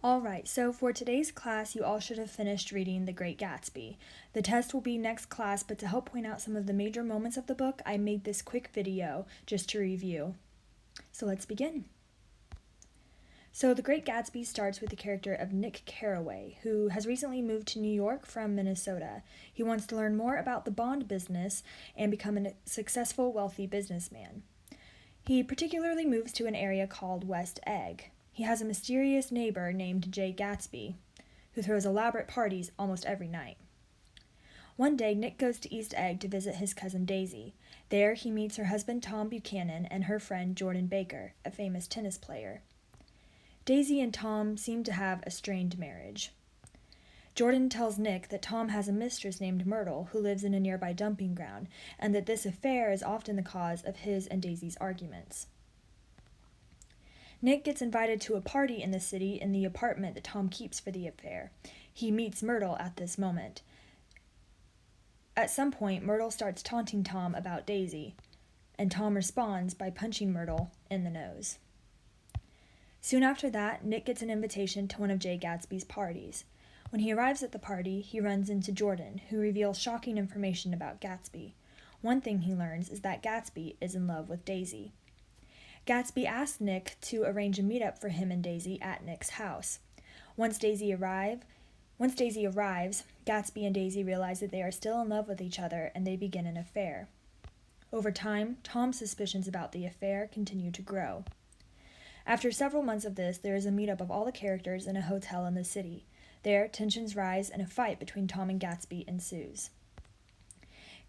Alright, so for today's class, you all should have finished reading The Great Gatsby. The test will be next class, but to help point out some of the major moments of the book, I made this quick video just to review. So let's begin. So The Great Gatsby starts with the character of Nick Carraway, who has recently moved to New York from Minnesota. He wants to learn more about the bond business and become a successful, wealthy businessman. He particularly moves to an area called West Egg. He has a mysterious neighbor named Great Gatsby, who throws elaborate parties almost every night. One day, Nick goes to East Egg to visit his cousin Daisy. There, he meets her husband Tom Buchanan and her friend Jordan Baker, a famous tennis player. Daisy and Tom seem to have a strained marriage. Jordan tells Nick that Tom has a mistress named Myrtle who lives in a nearby dumping ground, and that this affair is often the cause of his and Daisy's arguments. Nick gets invited to a party in the city in the apartment that Tom keeps for the affair. He meets Myrtle at this moment. At some point, Myrtle starts taunting Tom about Daisy, and Tom responds by punching Myrtle in the nose. Soon after that, Nick gets an invitation to one of Great Gatsby's parties. When he arrives at the party, he runs into Jordan, who reveals shocking information about Gatsby. One thing he learns is that Gatsby is in love with Daisy. Gatsby asks Nick to arrange a meetup for him and Daisy at Nick's house. Once Daisy arrives, Gatsby and Daisy realize that they are still in love with each other and they begin an affair. Over time, Tom's suspicions about the affair continue to grow. After several months of this, there is a meetup of all the characters in a hotel in the city. There, tensions rise and a fight between Tom and Gatsby ensues.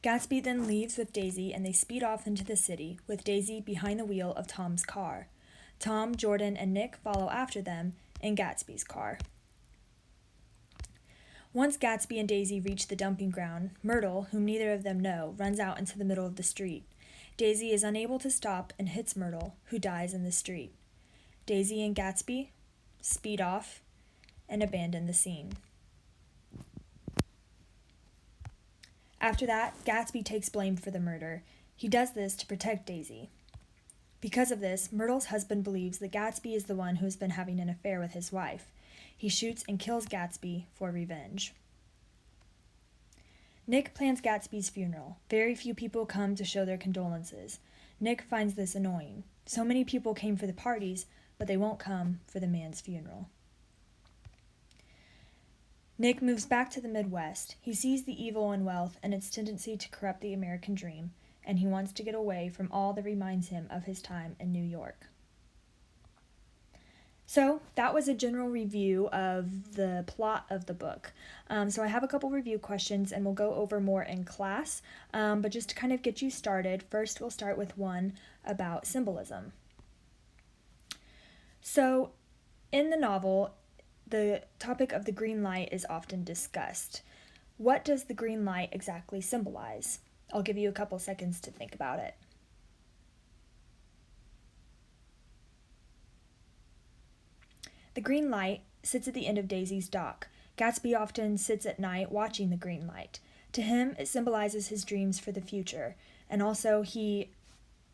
Gatsby then leaves with Daisy and they speed off into the city, with Daisy behind the wheel of Tom's car. Tom, Jordan, and Nick follow after them in Gatsby's car. Once Gatsby and Daisy reach the dumping ground, Myrtle, whom neither of them know, runs out into the middle of the street. Daisy is unable to stop and hits Myrtle, who dies in the street. Daisy and Gatsby speed off and abandon the scene. After that, Gatsby takes blame for the murder. He does this to protect Daisy. Because of this, Myrtle's husband believes that Gatsby is the one who has been having an affair with his wife. He shoots and kills Gatsby for revenge. Nick plans Gatsby's funeral. Very few people come to show their condolences. Nick finds this annoying. So many people came for the parties, but they won't come for the man's funeral. Nick moves back to the Midwest. He sees the evil in wealth and its tendency to corrupt the American dream, and he wants to get away from all that reminds him of his time in New York. So that was a general review of the plot of the book. So I have a couple review questions and we'll go over more in class, but just to kind of get you started, first we'll start with one about symbolism. So in the novel, the topic of the green light is often discussed. What does the green light exactly symbolize? I'll give you a couple seconds to think about it. The green light sits at the end of Daisy's dock. Gatsby often sits at night watching the green light. To him, it symbolizes his dreams for the future, and also he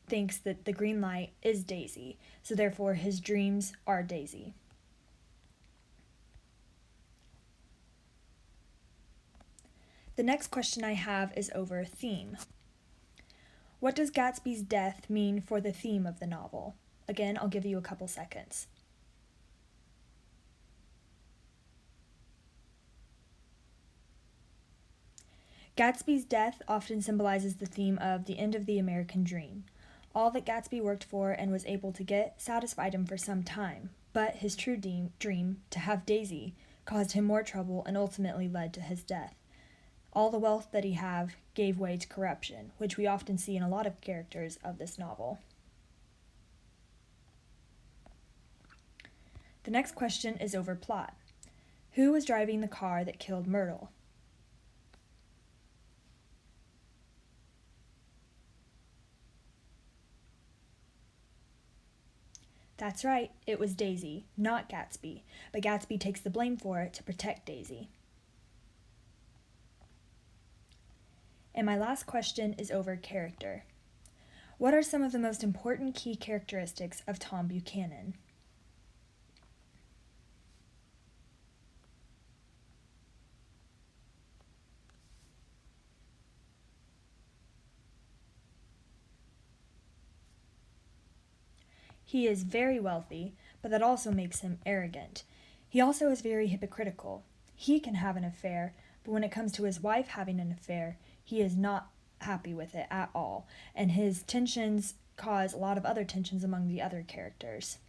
thinks that the green light is Daisy, so therefore his dreams are Daisy. The next question I have is over theme. What does Gatsby's death mean for the theme of the novel? Again, I'll give you a couple seconds. Gatsby's death often symbolizes the theme of the end of the American dream. All that Gatsby worked for and was able to get satisfied him for some time, but his true dream, to have Daisy, caused him more trouble and ultimately led to his death. All the wealth that he had gave way to corruption, which we often see in a lot of characters of this novel. The next question is over plot. Who was driving the car that killed Myrtle? That's right, it was Daisy, not Gatsby, but Gatsby takes the blame for it to protect Daisy. And my last question is over character. What are some of the most important key characteristics of Tom Buchanan? He is very wealthy, but that also makes him arrogant. He also is very hypocritical. He can have an affair, but when it comes to his wife having an affair, he is not happy with it at all, and his tensions cause a lot of other tensions among the other characters.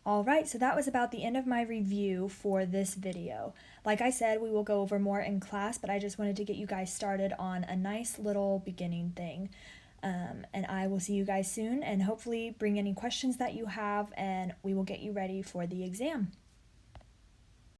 Alright, so that was about the end of my review for this video. Like I said, we will go over more in class, but I just wanted to get you guys started on a nice little beginning thing. And I will see you guys soon, and hopefully bring any questions that you have, and we will get you ready for the exam.